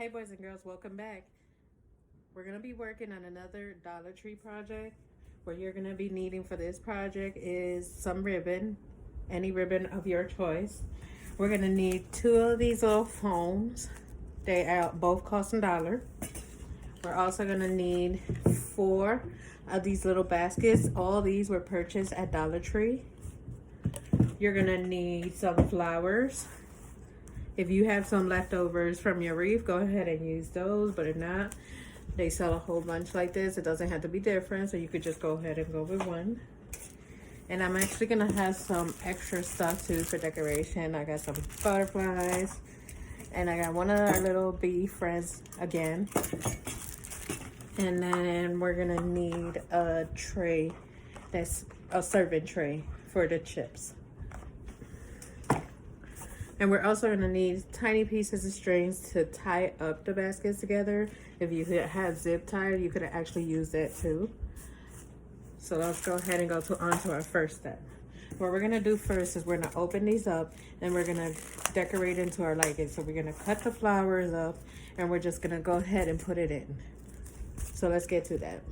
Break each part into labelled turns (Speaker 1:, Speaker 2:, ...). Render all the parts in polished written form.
Speaker 1: Hey boys and girls, welcome back. We're going to be working on another Dollar Tree project. What you're going to be needing for this project is some ribbon, any ribbon of your choice. We're going to need 2 of these little foams. They are both cost $1. We're also going to need 4 of these little baskets. All these were purchased at Dollar Tree. You're going to need some flowers. If you have some leftovers from your wreath, go ahead and use those. But if not, they sell a whole bunch like this. It doesn't have to be different, so you could just go ahead and go with one. And I'm actually gonna have some extra stuff too for decoration. I got some butterflies, and I got one of our little bee friends again. And then we're gonna need a tray, that's a serving tray for the chips. And we're also gonna need tiny pieces of strings to tie up the baskets together. If you had zip tie, you could actually use that too. So let's go ahead and onto our first step. What we're gonna do first is we're gonna open these up and we're gonna decorate into our liking. So we're gonna cut the flowers up and we're just gonna go ahead and put it in. So let's get to that.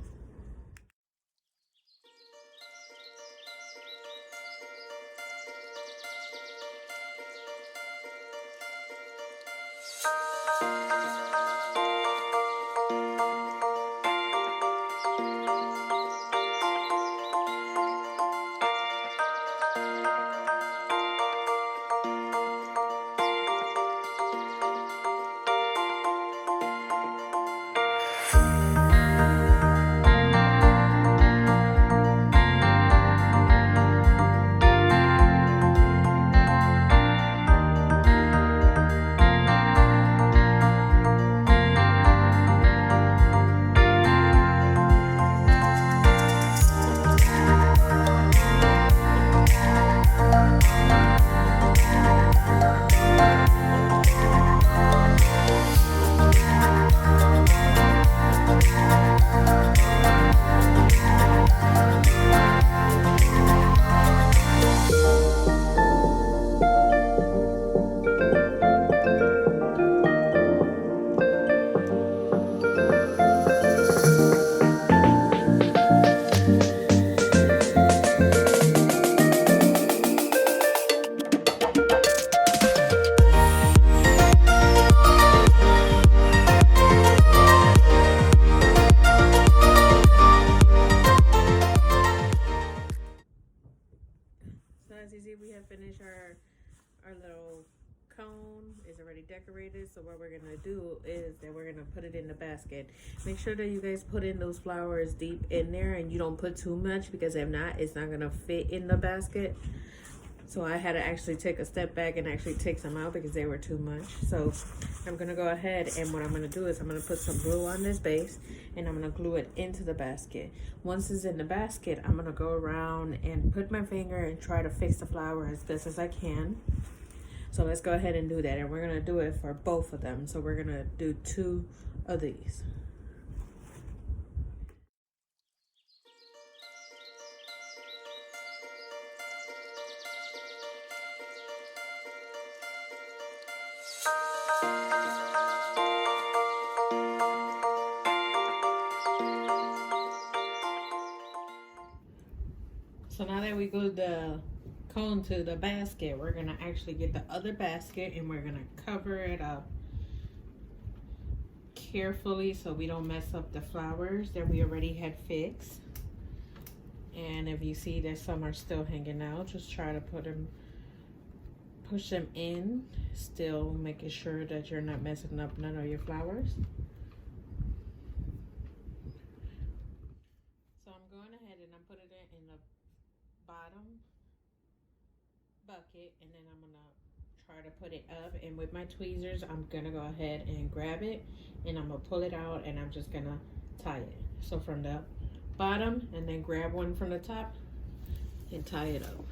Speaker 1: As you see, we have finished our little cone. Is already decorated. So what we're gonna do is that we're gonna put it in the basket. Make sure that you guys put in those flowers deep in there and you don't put too much, because if not, it's not gonna fit in the basket. So I had to actually take a step back and actually take some out because they were too much. So I'm gonna go ahead, and what I'm gonna do is I'm gonna put some glue on this base and I'm gonna glue it into the basket. Once it's in the basket, I'm gonna go around and put my finger and try to fix the flower as best as I can. So let's go ahead and do that, and we're gonna do it for both of them. So we're gonna do 2 of these. So now that we glued the cone to the basket, we're gonna actually get the other basket and we're gonna cover it up carefully so we don't mess up the flowers that we already had fixed. And if you see that some are still hanging out, just try to push them in, still making sure that you're not messing up none of your flowers. So I'm going ahead and I'm putting it in the bottom bucket, and then I'm gonna try to put it up, and with my tweezers I'm gonna go ahead and grab it and I'm gonna pull it out, and I'm just gonna tie it. So from the bottom, and then grab one from the top and tie it up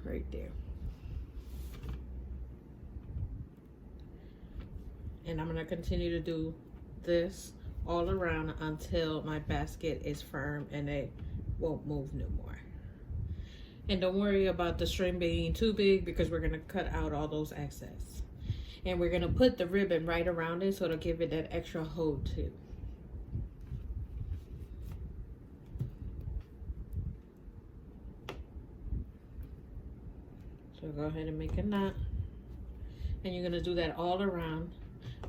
Speaker 1: right there. And I'm gonna continue to do this all around until my basket is firm and it won't move no more. And don't worry about the string being too big, because we're gonna cut out all those excess. And we're gonna put the ribbon right around it so it'll give it that extra hold too. So go ahead and make a knot. And you're gonna do that all around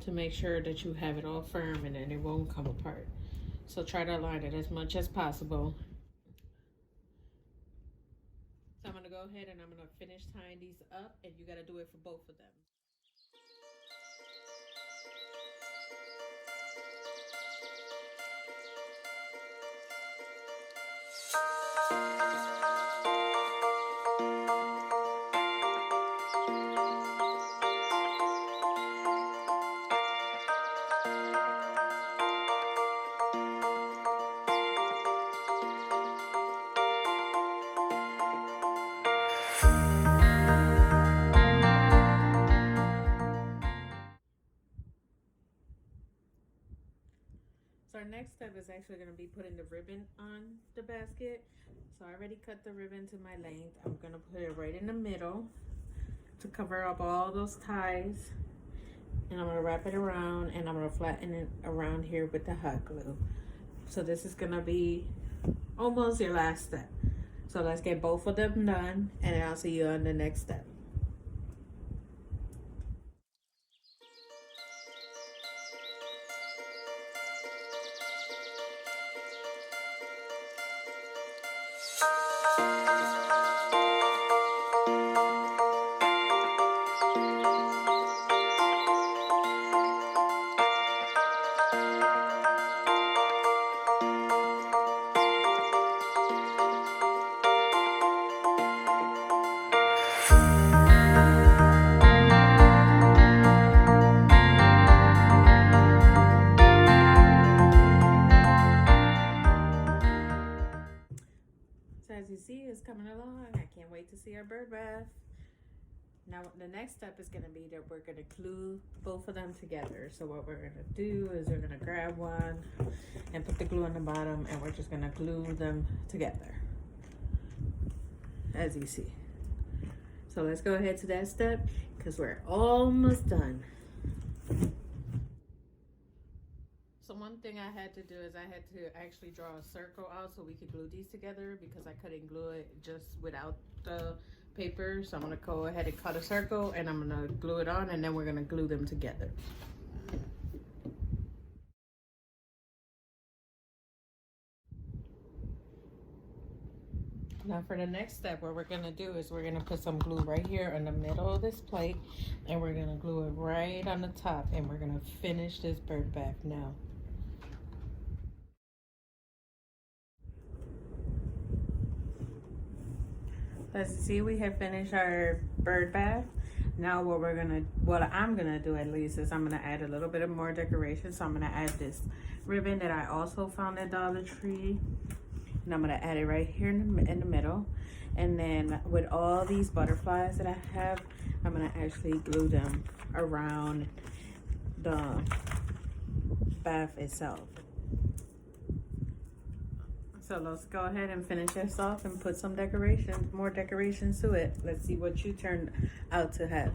Speaker 1: to make sure that you have it all firm and then it won't come apart. So try to align it as much as possible. So I'm gonna go ahead and I'm gonna finish tying these up, and you gotta do it for both of them. So our next step is actually going to be putting the ribbon on the basket. So I already cut the ribbon to my length. I'm going to put it right in the middle to cover up all those ties. And I'm going to wrap it around, and I'm going to flatten it around here with the hot glue. So this is going to be almost your last step. So let's get both of them done, and I'll see you on the next step. As you see, it's coming along. I can't wait to see our bird bath. Now the next step is going to be that we're going to glue both of them together. So what we're going to do is we're going to grab one and put the glue on the bottom, and we're just going to glue them together, as you see. So let's go ahead to that step because we're almost done. So one thing I had to do is I had to actually draw a circle out so we could glue these together, because I couldn't glue it just without the paper. So I'm gonna go ahead and cut a circle, and I'm gonna glue it on, and then we're gonna glue them together. Now for the next step, what we're gonna do is we're gonna put some glue right here in the middle of this plate, and we're gonna glue it right on the top, and we're gonna finish this bird bath now. As you see, we have finished our bird bath. Now what I'm gonna do at least is I'm gonna add a little bit of more decoration. So I'm gonna add this ribbon that I also found at Dollar Tree, and I'm gonna add it right here in the middle. And then with all these butterflies that I have, I'm gonna actually glue them around the bath itself. So let's go ahead and finish this off and put some decorations, more decorations to it. Let's see what you turned out to have.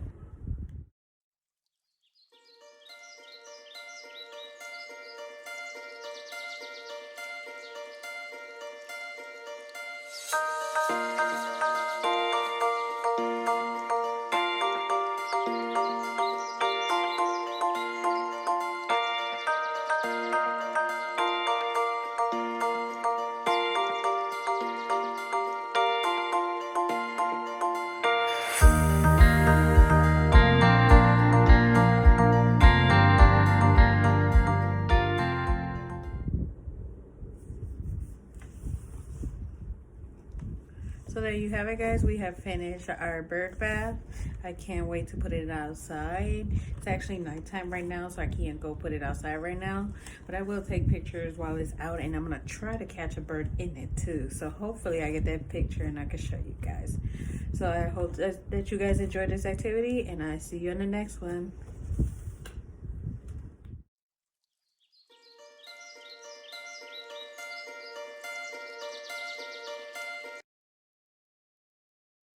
Speaker 1: So there you have it, guys. We have finished our bird bath. I can't wait to put it outside. It's actually nighttime right now, so I can't go put it outside right now, but I will take pictures while it's out, and I'm gonna try to catch a bird in it too. So hopefully I get that picture and I can show you guys. So I hope that you guys enjoyed this activity, and I see you on the next one.